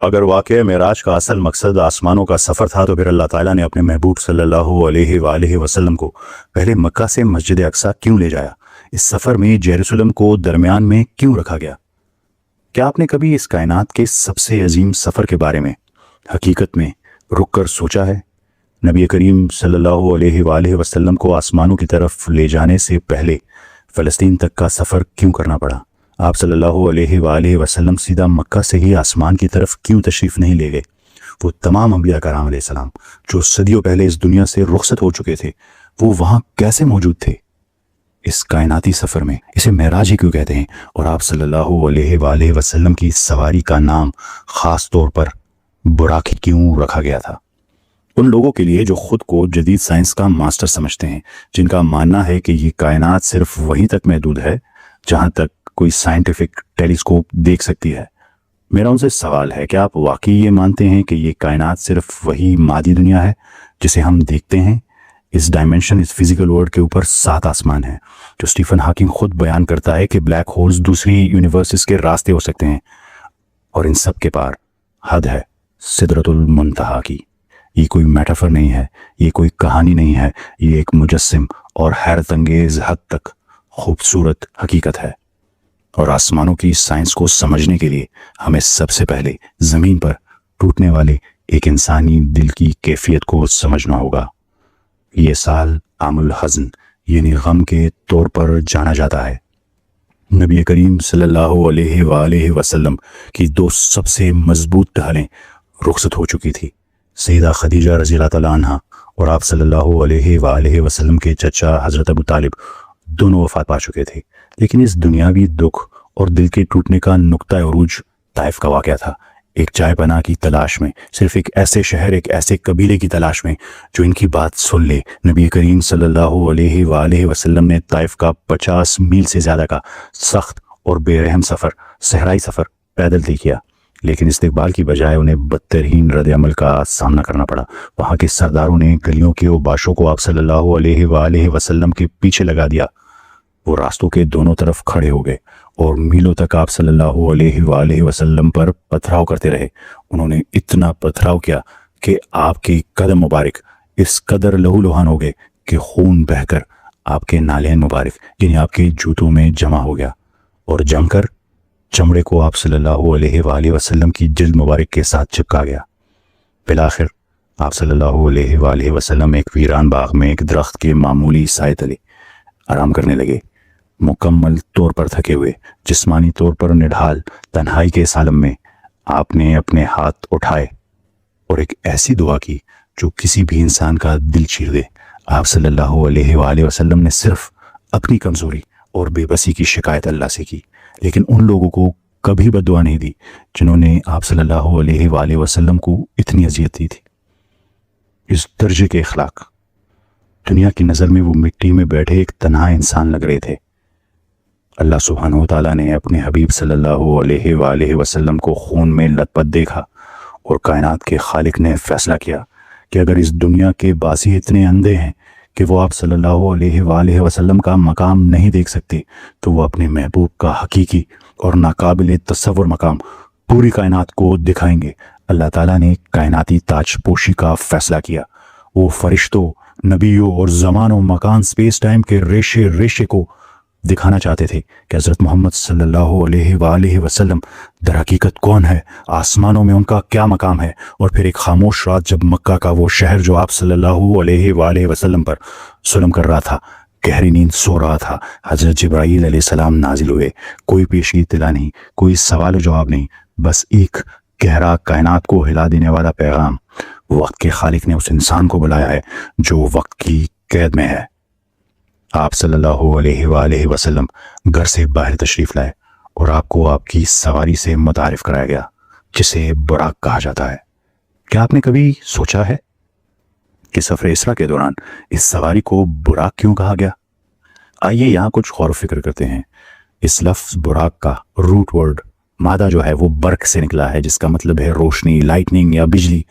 اگر واقعہ معراج کا اصل مقصد آسمانوں کا سفر تھا تو پھر اللہ تعالیٰ نے اپنے محبوب صلی اللہ علیہ وآلہ وسلم کو پہلے مکہ سے مسجد اقصی کیوں لے جایا؟ اس سفر میں یروشلم کو درمیان میں کیوں رکھا گیا؟ کیا آپ نے کبھی اس کائنات کے سب سے عظیم سفر کے بارے میں حقیقت میں رک کر سوچا ہے؟ نبی کریم صلی اللہ علیہ وآلہ وسلم کو آسمانوں کی طرف لے جانے سے پہلے فلسطین تک کا سفر کیوں کرنا پڑا؟ آپ صلی اللہ علیہ وآلہ وسلم سیدھا مکہ سے ہی آسمان کی طرف کیوں تشریف نہیں لے گئے؟ وہ تمام انبیاء کرام علیہ السلام جو صدیوں پہلے اس دنیا سے رخصت ہو چکے تھے، وہ وہاں کیسے موجود تھے؟ اس کائناتی سفر میں اسے معراج ہی کیوں کہتے ہیں؟ اور آپ صلی اللہ علیہ وآلہ وسلم کی سواری کا نام خاص طور پر براق کیوں رکھا گیا تھا؟ ان لوگوں کے لیے جو خود کو جدید سائنس کا ماسٹر سمجھتے ہیں، جن کا ماننا ہے کہ یہ کائنات صرف وہیں تک محدود ہے جہاں تک کوئی سائنٹیفک ٹیلیسکوپ دیکھ سکتی ہے، میرا ان سے سوال ہے کہ آپ واقعی یہ مانتے ہیں کہ یہ کائنات صرف وہی مادی دنیا ہے جسے ہم دیکھتے ہیں؟ اس ڈائمنشن، اس فزیکل ورلڈ کے اوپر 7 آسمان ہیں، جو اسٹیفن ہاکنگ خود بیان کرتا ہے کہ بلیک ہولز دوسری یونیورسز کے راستے ہو سکتے ہیں، اور ان سب کے پار حد ہے سدرۃ المنتہا کی۔ یہ کوئی میٹافر نہیں ہے، یہ کوئی کہانی نہیں ہے، یہ ایک مجسم اور حیرت انگیز حد تک خوبصورت حقیقت ہے۔ اور آسمانوں کی سائنس کو سمجھنے کے لیے ہمیں سب سے پہلے زمین پر ٹوٹنے والے ایک انسانی دل کی کیفیت کو سمجھنا ہوگا۔ یہ سال عام الحزن یعنی غم کے طور پر جانا جاتا ہے۔ نبی کریم صلی اللہ علیہ وآلہ وسلم کی 2 سب سے مضبوط ڈھالیں رخصت ہو چکی تھی، سیدہ خدیجہ رضی اللہ تعالیٰ عنہ اور آپ صلی اللہ علیہ وآلہ وسلم کے چچا حضرت ابو طالب، دونوں وفات پا چکے تھے۔ لیکن اس دنیاوی دکھ اور دل کے ٹوٹنے کا نقطہ عروج طائف کا واقعہ تھا، ایک جائے پناہ کی تلاش میں، صرف ایک ایسے شہر، ایک ایسے قبیلے کی تلاش میں جو ان کی بات سن لے۔ نبی کریم صلی اللہ علیہ وآلہ وسلم نے طائف کا 50 میل سے زیادہ کا سخت اور بے رحم سفر، صحرائی سفر پیدل طے کیا، لیکن استقبال کی بجائے انہیں بدترین رد عمل کا سامنا کرنا پڑا۔ وہاں کے سرداروں نے گلیوں کے اوباشوں کو آپ صلی اللہ علیہ وآلہ وسلم کے پیچھے لگا دیا۔ وہ راستوں کے دونوں طرف کھڑے ہو گئے اور میلوں تک آپ صلی اللہ علیہ وآلہ وسلم پر پتھراؤ کرتے رہے۔ انہوں نے اتنا پتھراؤ کیا کہ آپ کے قدم مبارک اس قدر لہو لہان ہو گئے کہ خون بہہ کر آپ کے نالین مبارک یعنی آپ کے جوتوں میں جمع ہو گیا، اور جم کر چمڑے کو آپ صلی اللہ علیہ وآلہ وسلم کی جلد مبارک کے ساتھ چپکا گیا۔ بالآخر آپ صلی اللہ علیہ وآلہ وسلم ایک ویران باغ میں ایک درخت کے معمولی سائے تلے آرام کرنے لگے، مکمل طور پر تھکے ہوئے، جسمانی طور پر نڈھال۔ تنہائی کے اس عالم میں آپ نے اپنے ہاتھ اٹھائے اور ایک ایسی دعا کی جو کسی بھی انسان کا دل چیر دے۔ آپ صلی اللہ علیہ وآلہ وسلم نے صرف اپنی کمزوری اور بے بسی کی شکایت اللہ سے کی، لیکن ان لوگوں کو کبھی بد دعا نہیں دی جنہوں نے آپ صلی اللہ علیہ وآلہ وسلم کو اتنی اذیت دی تھی۔ اس درجے کے اخلاق دنیا کی نظر میں وہ مٹی میں بیٹھے ایک تنہا انسان لگ رہے تھے۔ اللہ سبحانہ و تعالیٰ نے اپنے حبیب صلی اللہ علیہ وآلہ وسلم کو خون میں لت پت دیکھا، اور کائنات کے خالق نے فیصلہ کیا کہ اگر اس دنیا کے باسی اتنے اندھے ہیں کہ وہ آپ صلی اللہ علیہ وآلہ وسلم کا مقام نہیں دیکھ سکتے، تو وہ اپنے محبوب کا حقیقی اور ناقابل تصور مقام پوری کائنات کو دکھائیں گے۔ اللہ تعالیٰ نے کائناتی تاج پوشی کا فیصلہ کیا۔ وہ فرشتوں، نبیوں اور زمان و مکان، سپیس ٹائم کے ریشے ریشے کو دکھانا چاہتے تھے کہ حضرت محمد صلی اللہ علیہ وآلہ وسلم در حقیقت کون ہے، آسمانوں میں ان کا کیا مقام ہے۔ اور پھر ایک خاموش رات جب مکہ کا وہ شہر جو آپ صلی اللہ علیہ وآلہ وسلم پر ظلم کر رہا تھا گہری نیند سو رہا تھا، حضرت جبرائیل علیہ السلام نازل ہوئے۔ کوئی پیشگی اطلاع نہیں، کوئی سوال و جواب نہیں، بس ایک گہرا کائنات کو ہلا دینے والا پیغام۔ وقت کے خالق نے اس انسان کو بلایا ہے جو وقت کی قید میں ہے۔ آپ صلی اللہ علیہ وآلہ وسلم گھر سے باہر تشریف لائے اور آپ کو آپ کی سواری سے متعارف کرایا گیا، جسے براق کہا جاتا ہے۔ کیا آپ نے کبھی سوچا ہے کہ سفر اسرا کے دوران اس سواری کو براق کیوں کہا گیا؟ آئیے یہاں کچھ غور و فکر کرتے ہیں۔ اس لفظ براق کا روٹ ورڈ مادہ جو ہے وہ برق سے نکلا ہے، جس کا مطلب ہے روشنی، لائٹننگ یا بجلی۔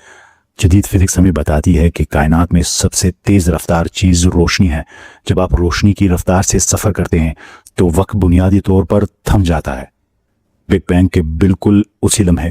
جدید فزکس ہمیں بتاتی ہے کہ کائنات میں سب سے تیز رفتار چیز روشنی ہے۔ جب آپ روشنی کی رفتار سے سفر کرتے ہیں تو وقت بنیادی طور پر تھم جاتا ہے۔ بگ بینگ کے بالکل اسی لمحے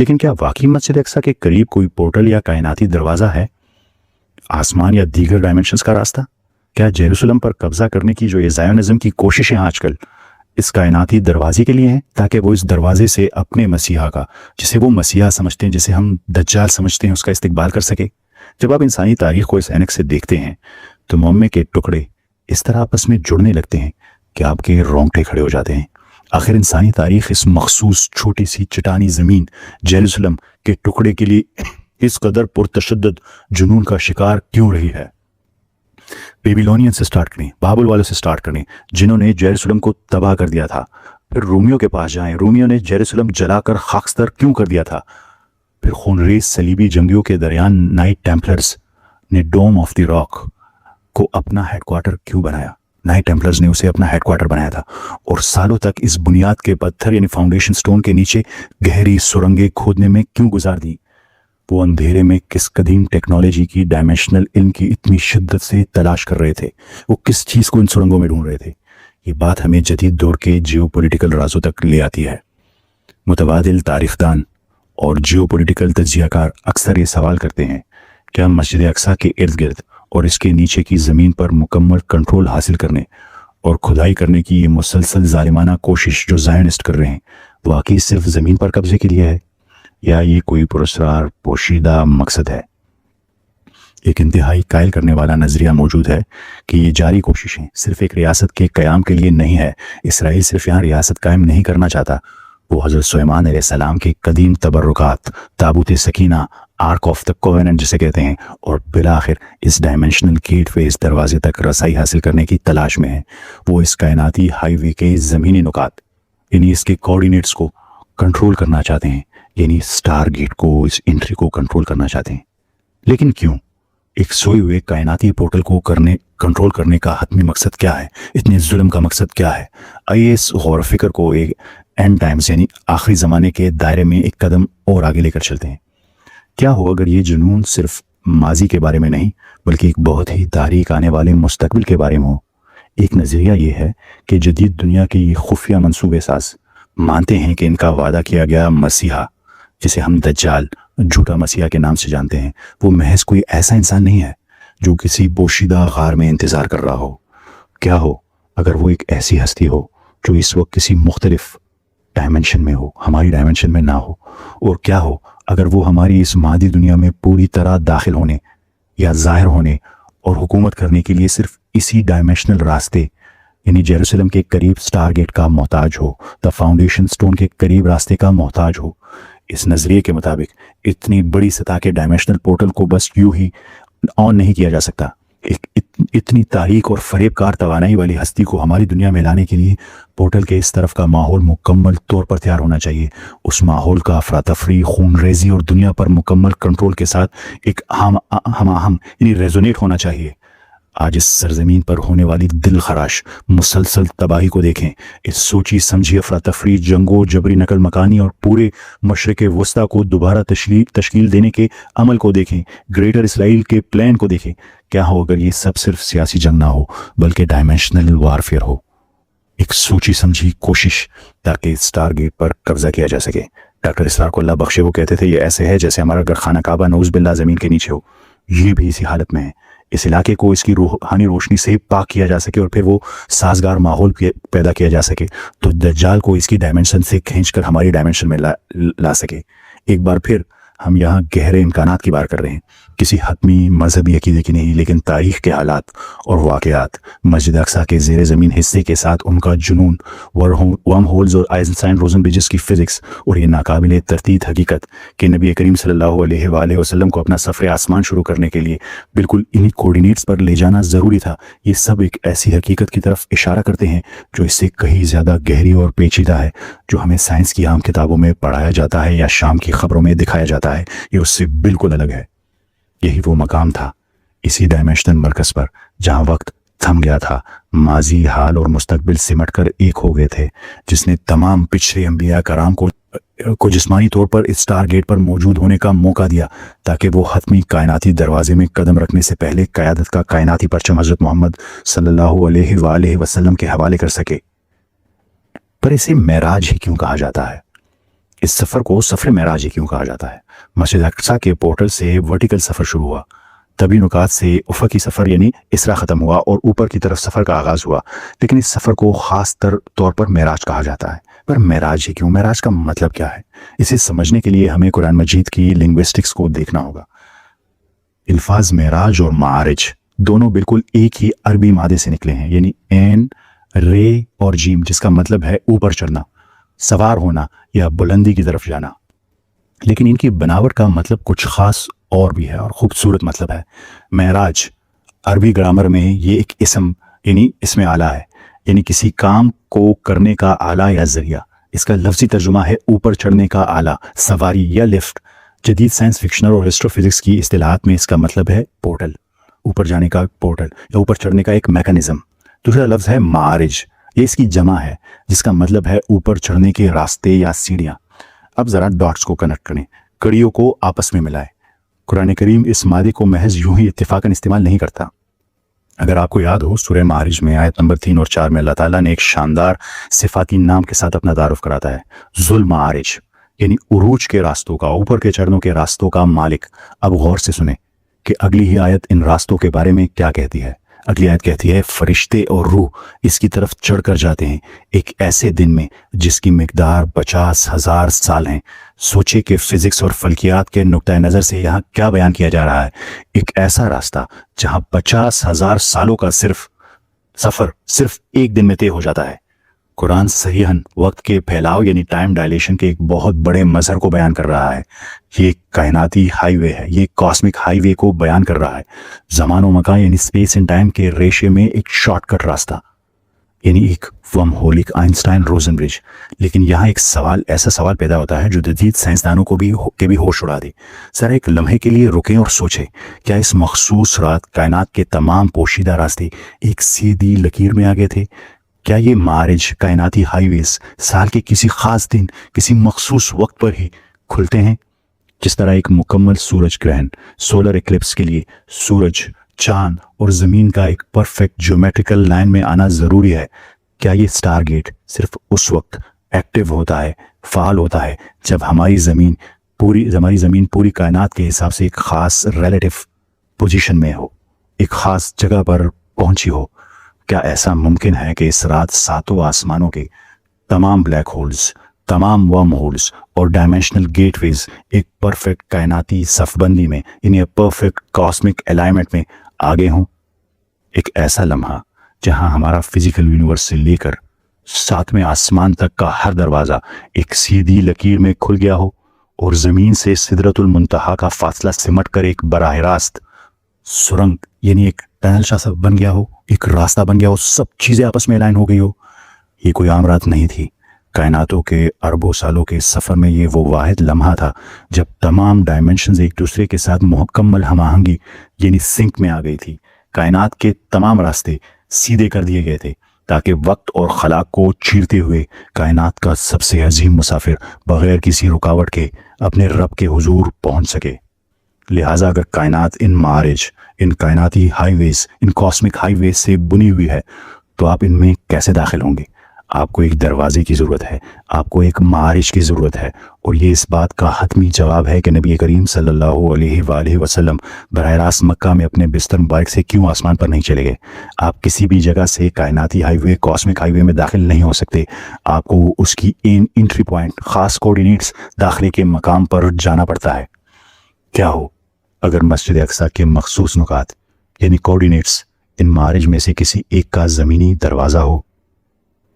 لیکن کیا واقعی مسجد اقصی کے قریب کوئی پورٹل یا کائناتی دروازہ ہے؟ آسمان یا دیگر ڈائمنشنز کا راستہ؟ کیا یروشلم پر قبضہ کرنے کی جو یہ زائونزم کی کوششیں آج کل اس کائناتی دروازے کے لیے ہیں، تاکہ وہ اس دروازے سے اپنے مسیحا کا، جسے وہ مسیحا سمجھتے ہیں، جسے ہم دجال سمجھتے ہیں، اس کا استقبال کر سکے؟ جب آپ انسانی تاریخ کو اس اینک سے دیکھتے ہیں تو معمے کے ٹکڑے اس طرح آپس میں جڑنے لگتے ہیں کہ آپ کے رونگٹے کھڑے ہو جاتے ہیں۔ آخر انسانی تاریخ اس مخصوص چھوٹی سی چٹانی زمین یروشلم کے ٹکڑے کے لیے اس قدر پرتشدد جنون کا شکار کیوں رہی ہے؟ بیبیلونین سے سٹارٹ کریں، بابل والوں سے سٹارٹ کریں، جنہوں نے یروشلم کو تباہ کر دیا تھا۔ پھر رومیوں کے پاس جائیں، رومیوں نے یروشلم جلا کر خاکستر کیوں کر دیا تھا؟ پھر خونریز صلیبی جنگیوں کے درمیان نائٹ ٹیمپلرز نے ڈوم آف دی راک کو اپنا ہیڈ کوارٹر کیوں بنایا؟ نائٹ ٹیمپلرز نے اسے اپنا ہیڈ کوارٹر بنایا تھا، اور سالوں تک اس بنیاد کے پتھر یعنی فاؤنڈیشن سٹون کے نیچے گہری سرنگیں کھودنے میں کیوں گزار دی؟ وہ اندھیرے میں کس قدیم ٹیکنالوجی کی ڈائمینشنل علم کی اتنی شدت سے تلاش کر رہے تھے؟ وہ کس چیز کو ان سرنگوں میں ڈھونڈ رہے تھے؟ یہ بات ہمیں جدید دور کے جیو پولیٹیکل رازوں تک لے آتی ہے۔ متبادل تاریخ دان اور جیو پولیٹیکل تجزیہ کار اکثر یہ سوال کرتے ہیں، کیا مسجد اقصی کے ارد گرد اور اس کے نیچے کی زمین پر مکمل کنٹرول حاصل کرنے اور کھدائی کرنے کی یہ مسلسل ظالمانہ کوشش جو زائنسٹ کر رہے ہیں واقعی صرف زمین پر قبضے کے لیے ہے، یا یہ کوئی پراسرار پوشیدہ مقصد ہے؟ ایک انتہائی قائل کرنے والا نظریہ موجود ہے کہ یہ جاری کوششیں صرف ایک ریاست کے قیام کے لیے نہیں ہے۔ اسرائیل صرف یہاں ریاست قائم نہیں کرنا چاہتا، وہ حضرت سلیمان علیہ السلام کے قدیم تبرکات، تابوت سکینہ، آرک آف دا کووننٹ جسے کہتے ہیں، اور بالآخر اس ڈائمینشنل گیٹ وے، اس دروازے تک رسائی حاصل کرنے کی تلاش میں ہے۔ وہ اس کائناتی ہائی وے کے زمینی نکات یعنی اس کے کوآرڈینیٹس کو کنٹرول کرنا چاہتے ہیں، یعنی سٹار گیٹ کو، اس انٹری کو کنٹرول کرنا چاہتے ہیں۔ لیکن کیوں؟ ایک سوئے ہوئے کائناتی پورٹل کو کنٹرول کرنے کا حتمی مقصد کیا ہے؟ اتنے ظلم کا مقصد کیا ہے؟ آئیے اس غور و فکر کو ایک اینڈ ٹائمز یعنی آخری زمانے کے دائرے میں ایک قدم اور آگے لے کر چلتے ہیں۔ کیا ہو اگر یہ جنون صرف ماضی کے بارے میں نہیں بلکہ ایک بہت ہی تاریک آنے والے مستقبل کے بارے میں ہو؟ ایک نظریہ یہ ہے کہ جدید دنیا کے یہ خفیہ منصوبے ساز مانتے ہیں کہ ان کا وعدہ کیا گیا مسیحا، جسے ہم دجال، جھوٹا مسیحا کے نام سے جانتے ہیں، وہ محض کوئی ایسا انسان نہیں ہے جو کسی پوشیدہ غار میں انتظار کر رہا ہو۔ کیا ہو اگر وہ ایک ایسی ہستی ہو جو اس وقت کسی مختلف ڈائمنشن میں ہو، ہماری ڈائمنشن میں نہ ہو؟ اور کیا ہو اگر وہ ہماری اس مادی دنیا میں پوری طرح داخل ہونے یا ظاہر ہونے اور حکومت کرنے کے لیے صرف اسی ڈائمنشنل راستے یعنی یروشلم کے قریب سٹار گیٹ کا محتاج ہو، دا فاؤنڈیشن سٹون کے قریب راستے کا محتاج ہو؟ اس نظریے کے مطابق اتنی بڑی سطح کے ڈائمنشنل پورٹل کو بس یوں ہی آن نہیں کیا جا سکتا۔ ایک اتنی تاریک اور فریب کار توانائی والی ہستی کو ہماری دنیا میں لانے کے لیے پورٹل کے اس طرف کا ماحول مکمل طور پر تیار ہونا چاہیے۔ اس ماحول کا افراتفری، خون ریزی اور دنیا پر مکمل کنٹرول کے ساتھ ایک ہم آہنگ یعنی ریزونیٹ ہونا چاہیے۔ آج اس سرزمین پر ہونے والی دل خراش مسلسل تباہی کو دیکھیں، اس سوچی سمجھی افراتفری، جنگوں، جبری نقل مکانی اور پورے مشرق وسطیٰ کو دوبارہ تشکیل دینے کے عمل کو دیکھیں، گریٹر اسرائیل کے پلان کو دیکھیں۔ کیا ہو اگر یہ سب صرف سیاسی جنگ نہ ہو بلکہ ڈائمینشنل وارفیئر ہو، ایک سوچی سمجھی کوشش تاکہ سٹار گیٹ پر قبضہ کیا جا سکے؟ ڈاکٹر اسرار کو اللہ بخشے وہ کہتے تھے یہ ایسے ہے جیسے ہمارا گھر خانہ کعبہ نعوذ باللہ زمین کے نیچے ہو، یہ بھی اسی حالت میں ہے۔ اس علاقے کو اس کی روحانی روشنی سے پاک کیا جا سکے اور پھر وہ سازگار ماحول پیدا کیا جا سکے تو دجال کو اس کی ڈائمنشن سے کھینچ کر ہماری ڈائمنشن میں لا سکے۔ ایک بار پھر ہم یہاں گہرے امکانات کی بات کر رہے ہیں، کسی حتمی مذہبی عقیدے کی نہیں، لیکن تاریخ کے حالات اور واقعات، مسجد اقصی کے زیر زمین حصے کے ساتھ ان کا جنون، ورم ہولز اور آئنسٹائن روزن برجز کی فزکس، اور یہ ناقابل تردید حقیقت کہ نبی کریم صلی اللہ علیہ وآلہ وسلم کو اپنا سفر آسمان شروع کرنے کے لیے بالکل انہی کوآرڈینیٹس پر لے جانا ضروری تھا، یہ سب ایک ایسی حقیقت کی طرف اشارہ کرتے ہیں جو اس سے کہیں زیادہ گہری اور پیچیدہ ہے، جو ہمیں سائنس کی عام کتابوں میں پڑھایا جاتا ہے یا شام کی خبروں میں دکھایا جاتا ہے، یہ اس سے بالکل الگ ہے۔ یہی وہ مقام تھا، اسی ڈائمینشنل مرکز پر جہاں وقت تھم گیا تھا، ماضی، حال اور مستقبل سمٹ کر ایک ہو گئے تھے، جس نے تمام پچھلے انبیاء کرام کو جسمانی طور پر اس سٹار گیٹ پر موجود ہونے کا موقع دیا تاکہ وہ حتمی کائناتی دروازے میں قدم رکھنے سے پہلے قیادت کا کائناتی پرچم حضرت محمد صلی اللہ علیہ وآلہ وسلم کے حوالے کر سکے۔ پر اسے معراج ہی کیوں کہا جاتا ہے؟ اس سفر کو سفر معراج کیوں کہا جاتا ہے؟ مسجد اقصی کے پورٹل سے ورٹیکل سفر شروع ہوا، طبی نکات سے افقی سفر یعنی اسرا ختم ہوا اور اوپر کی طرف سفر کا آغاز ہوا، لیکن اس سفر کو خاص طور پر معراج کہا جاتا ہے۔ پر معراج ہی کیوں؟ معراج کا مطلب کیا ہے؟ اسے سمجھنے کے لیے ہمیں قرآن مجید کی لنگوسٹکس کو دیکھنا ہوگا۔ الفاظ معراج اور معارج دونوں بالکل ایک ہی عربی مادے سے نکلے ہیں، یعنی عین، رے اور جیم، جس کا مطلب ہے اوپر چڑھنا، سوار ہونا یا بلندی کی طرف جانا، لیکن ان کی بناوٹ کا مطلب کچھ خاص اور بھی ہے اور خوبصورت مطلب ہے۔ معراج عربی گرامر میں یہ ایک اسم یعنی اسم اعلیٰ ہے، یعنی کسی کام کو کرنے کا آلہ یا ذریعہ۔ اس کا لفظی ترجمہ ہے اوپر چڑھنے کا آلہ، سواری یا لفٹ۔ جدید سائنس فکشنر اور ایسٹرو فزکس کی اصطلاحات میں اس کا مطلب ہے پورٹل، اوپر جانے کا پورٹل یا اوپر چڑھنے کا ایک میکانزم۔ دوسرا لفظ ہے معارج، یہ اس کی جمع ہے جس کا مطلب ہے اوپر چڑھنے کے راستے یا سیڑھیاں۔ اب ذرا ڈاٹس کو کنیکٹ کریں، کڑیوں کو آپس میں ملائیں۔ قرآن کریم اس مادے کو محض یوں ہی اتفاقاً استعمال نہیں کرتا۔ اگر آپ کو یاد ہو، سورہ معارج میں آیت نمبر 3 اور 4 میں اللہ تعالیٰ نے ایک شاندار صفاتی نام کے ساتھ اپنا تعارف کراتا ہے، ذو المعارج، یعنی عروج کے راستوں کا، اوپر کے چڑھنوں کے راستوں کا مالک۔ اب غور سے سنیں کہ اگلی ہی آیت ان راستوں کے بارے میں کیا کہتی ہے۔ اگلی آیت کہتی ہے فرشتے اور روح اس کی طرف چڑھ کر جاتے ہیں ایک ایسے دن میں جس کی مقدار 50,000 سال ہیں۔ سوچے کہ فزکس اور فلکیات کے نقطۂ نظر سے یہاں کیا بیان کیا جا رہا ہے؟ ایک ایسا راستہ جہاں 50,000 سالوں کا سفر صرف ایک دن میں طے ہو جاتا ہے۔ قرآن صحیحاً وقت کے پھیلاؤ یعنی ٹائم ڈائلیشن کے ایک بہت بڑے مظہر کو بیان کر رہا ہے۔ یہ کائناتی ہائی وے ہے، یہ کاسمک ہائی وے کو بیان کر رہا ہے۔ زمان و مکان یعنی اسپیس اینڈ ٹائم کے ریشے میں ایک شارٹ کٹ راستہ، یعنی ایک ورم ہول، ایک آئنسٹائن روزن برج۔ لیکن یہاں ایک ایسا سوال پیدا ہوتا ہے جو جدید سائنسدانوں کو بھی ہوش اڑا دے۔ ذرا ایک لمحے کے لیے رکیں اور سوچیں، کیا اس مخصوص رات کائنات کے تمام پوشیدہ راستے ایک سیدھی لکیر میں آگے تھے؟ کیا یہ معارج، کائناتی ہائی ویز، سال کے کسی خاص دن، کسی مخصوص وقت پر ہی کھلتے ہیں؟ جس طرح ایک مکمل سورج گرہن، سولر ایکلپس کے لیے سورج، چاند اور زمین کا ایک پرفیکٹ جیومیٹریکل لائن میں آنا ضروری ہے، کیا یہ سٹار گیٹ صرف اس وقت ایکٹیو ہوتا ہے، فعال ہوتا ہے، جب ہماری زمین پوری کائنات کے حساب سے ایک خاص ریلیٹیو پوزیشن میں ہو، ایک خاص جگہ پر پہنچی ہو؟ کیا ایسا ممکن ہے کہ اس رات ساتوں آسمانوں کے تمام بلیک ہولز، تمام ورم ہولز اور ڈائمینشنل گیٹ ویز ایک پرفیکٹ کائناتی صف بندی میں، یعنی پرفیکٹ کاسمک الائنمنٹ میں آگے ہوں؟ ایک ایسا لمحہ جہاں ہمارا فزیکل یونیورس سے لے کر 7ویں آسمان تک کا ہر دروازہ ایک سیدھی لکیر میں کھل گیا ہو اور زمین سے سدرۃ المنتہا کا فاصلہ سمٹ کر ایک براہ راست سرنگ یعنی ایک ٹنل سا بن گیا ہو، ایک راستہ بن گیا ہو، سب چیزیں آپس میں الائن ہو گئی ہو۔ یہ کوئی عام رات نہیں تھی، کائناتوں کے اربوں سالوں کے سفر میں یہ وہ واحد لمحہ تھا جب تمام ڈائمنشنز ایک دوسرے کے ساتھ مکمل ہم آہنگی یعنی سنک میں آ گئی تھی۔ کائنات کے تمام راستے سیدھے کر دیے گئے تھے تاکہ وقت اور خلا کو چیرتے ہوئے کائنات کا سب سے عظیم مسافر بغیر کسی رکاوٹ کے اپنے رب کے حضور پہنچ سکے۔ لہٰذا اگر کائنات ان معارج، ان کائناتی ہائی ویز، ان کاسمک ہائی ویز سے بنی ہوئی ہے تو آپ ان میں کیسے داخل ہوں گے؟ آپ کو ایک دروازے کی ضرورت ہے، آپ کو ایک معارج کی ضرورت ہے، اور یہ اس بات کا حتمی جواب ہے کہ نبی کریم صلی اللہ علیہ وآلہ وسلم براہ راست مکہ میں اپنے بستر مبارک سے کیوں آسمان پر نہیں چلے گئے؟ آپ کسی بھی جگہ سے کائناتی ہائی وے، کاسمک ہائی وے میں داخل نہیں ہو سکتے۔ آپ کو اس کی انٹری پوائنٹ، خاص کوآرڈینیٹس داخلے کے مقام پر جانا پڑتا ہے۔ کیا ہو اگر مسجد اقصی کے مخصوص نکات یعنی کوآرڈینیٹس ان معارج میں سے کسی ایک کا زمینی دروازہ ہو؟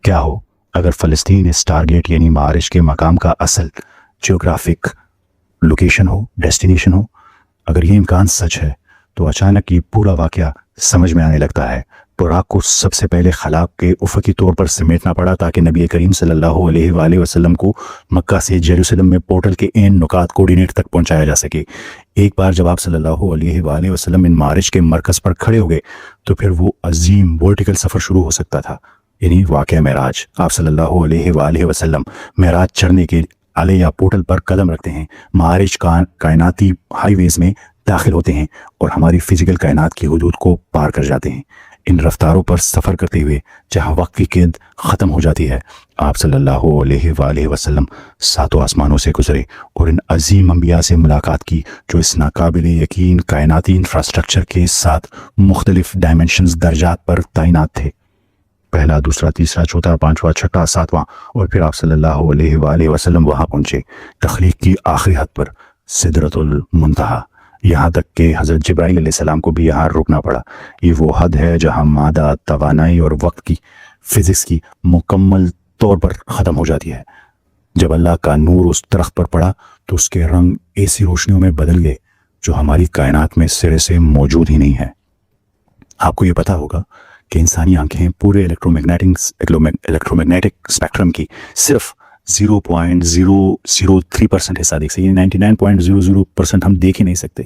کیا ہو اگر فلسطین اس ٹارگیٹ یعنی معارج کے مقام کا اصل جیوگرافک لوکیشن ہو، ڈیسٹینیشن ہو؟ اگر یہ امکان سچ ہے تو اچانک یہ پورا واقعہ سمجھ میں آنے لگتا ہے۔ براق کو سب سے پہلے خلا کے افقی طور پر سمیٹنا پڑا تاکہ نبی کریم صلی اللہ علیہ وآلہ وسلم کو مکہ سے یروشلم میں پورٹل کے عین نکات کوآرڈینیٹ تک پہنچایا جا سکے۔ ایک بار جب آپ صلی اللہ علیہ وآلہ وسلم ان معارج کے مرکز پر کھڑے ہو گئے تو پھر وہ عظیم ورٹیکل سفر شروع ہو سکتا تھا، یعنی واقعہ معراج۔ آپ صلی اللہ علیہ وآلہ وسلم معراج چڑھنے کے آلے یا پورٹل پر قدم رکھتے ہیں، معارج کائناتی ہائی ویز میں داخل ہوتے ہیں اور ہماری فزیکل کائنات کی حدود کو پار کر جاتے ہیں۔ ان رفتاروں پر سفر کرتے ہوئے جہاں وقت کی قید ختم ہو جاتی ہے، آپ صلی اللہ علیہ وآلہ وسلم ساتوں آسمانوں سے گزرے اور ان عظیم انبیاء سے ملاقات کی جو اس ناقابل یقین کائناتی انفراسٹرکچر کے ساتھ مختلف ڈائمنشنز درجات پر تعینات تھے۔ پہلا، دوسرا، تیسرا، چوتھا، پانچواں، چھٹا، ساتواں، اور پھر آپ صلی اللہ علیہ وآلہ وسلم وہاں پہنچے تخلیق کی آخری حد پر، سدرۃ المنتہا، یہاں تک کہ حضرت جبرائیل علیہ السلام کو بھی یہاں رکنا پڑا۔ یہ وہ حد ہے جہاں مادہ، توانائی اور وقت کی فزکس کی مکمل طور پر ختم ہو جاتی ہے۔ جب اللہ کا نور اس درخت پر پڑا تو اس کے رنگ ایسی روشنیوں میں بدل گئے جو ہماری کائنات میں سرے سے موجود ہی نہیں ہے۔ آپ کو یہ پتا ہوگا کہ انسانی آنکھیں پورے الیکٹرومیگنیٹک اسپیکٹرم کی صرف 0.003% حصہ دیکھ سکتے ہیں، 99.00% ہم دیکھ ہی نہیں سکتے۔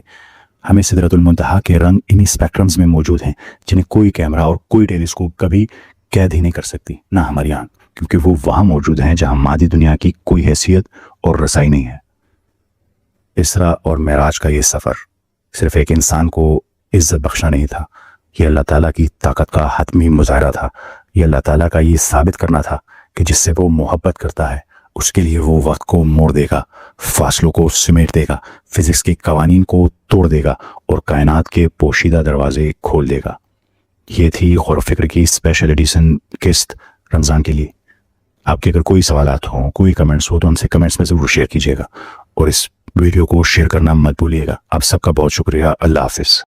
ہمیں سدرۃ المنتہا کے رنگ انہی اسپیکٹرمز میں موجود ہیں جنہیں کوئی کیمرہ اور کوئی ٹیلیسکوپ کبھی قید ہی نہیں کر سکتی، نہ ہماری آنکھ، کیونکہ وہ وہاں موجود ہیں جہاں مادی دنیا کی کوئی حیثیت اور رسائی نہیں ہے۔ اسرا اور معراج کا یہ سفر صرف ایک انسان کو عزت بخشنا نہیں تھا، یہ اللہ تعالیٰ کی طاقت کا حتمی مظاہرہ تھا۔ یہ اللہ تعالیٰ کا یہ ثابت کرنا تھا کہ جس سے وہ محبت کرتا ہے اس کے لیے وہ وقت کو موڑ دے گا، فاصلوں کو سمیٹ دے گا، فزکس کے قوانین کو توڑ دے گا اور کائنات کے پوشیدہ دروازے کھول دے گا۔ یہ تھی غور و فکر کی اسپیشل ایڈیشن قسط رمضان کے لیے۔ آپ کے اگر کوئی سوالات ہوں، کوئی کمنٹس ہو تو ہم سے کمنٹس میں ضرور شیئر کیجیے گا، اور اس ویڈیو کو شیئر کرنا مت بھولیے گا۔ آپ سب کا بہت شکریہ۔ اللہ حافظ۔